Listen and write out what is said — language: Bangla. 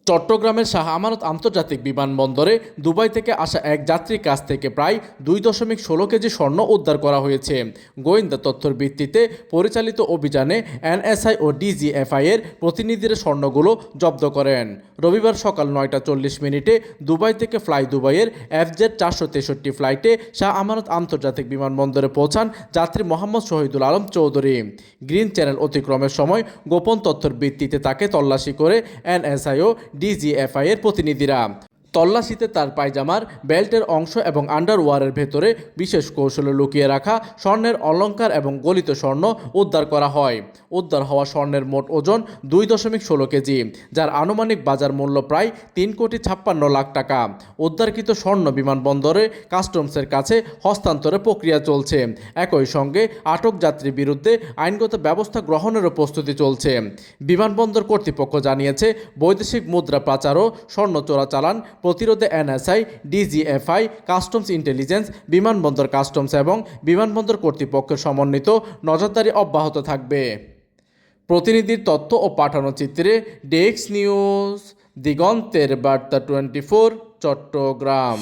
চট্টগ্রামের শাহ আমানত আন্তর্জাতিক বিমানবন্দরে দুবাই থেকে আসা এক যাত্রীর কাছ থেকে প্রায় 2.16 কেজি স্বর্ণ উদ্ধার করা হয়েছে। গোয়েন্দা তথ্যের ভিত্তিতে পরিচালিত অভিযানে এনএসআই ও ডিজিএফআই এর প্রতিনিধিরা স্বর্ণগুলো জব্দ করেন। রবিবার সকাল 9:40 দুবাই থেকে ফ্লাই দুবাইয়ের FZ 463 ফ্লাইটে শাহ আমানত আন্তর্জাতিক বিমানবন্দরে পৌঁছান যাত্রী মোহাম্মদ শহীদুল আলম চৌধুরী। গ্রিন চ্যানেল অতিক্রমের সময় গোপন তথ্যের ভিত্তিতে তাকে তল্লাশি করে এনএসআই ও ডিজিএফআই এর প্রতিনিধিরা। তল্লাশিতে তার পায়জামার বেল্টের অংশ এবং আন্ডারওয়্যারের ভেতরে বিশেষ কৌশলে লুকিয়ে রাখা স্বর্ণের অলংকার এবং গলিত স্বর্ণ উদ্ধার করা হয়। উদ্ধার হওয়া স্বর্ণের মোট ওজন 2.16 কেজি, যার আনুমানিক বাজার মূল্য প্রায় 3,56,00,000 টাকা। উদ্ধারকৃত স্বর্ণ বিমানবন্দরে কাস্টমসের কাছে হস্তান্তরের প্রক্রিয়া চলছে। একই সঙ্গে আটক যাত্রীর বিরুদ্ধে আইনগত ব্যবস্থা গ্রহণেরও প্রস্তুতি চলছে। বিমানবন্দর কর্তৃপক্ষ জানিয়েছে, বৈদেশিক মুদ্রা পাচার ও স্বর্ণ চোরাচালান প্রতিরোধে এনএসআই, ডিজিএফআই, কাস্টমস ইন্টেলিজেন্স, বিমানবন্দর কাস্টমস এবং বিমানবন্দর কর্তৃপক্ষের সমন্বিত নজরদারি অব্যাহত থাকবে। প্রতিনিধির তথ্য ও পাঠানো চিত্রে ডেস্ক নিউজ, দিগন্তের বার্তা 24, চট্টগ্রাম।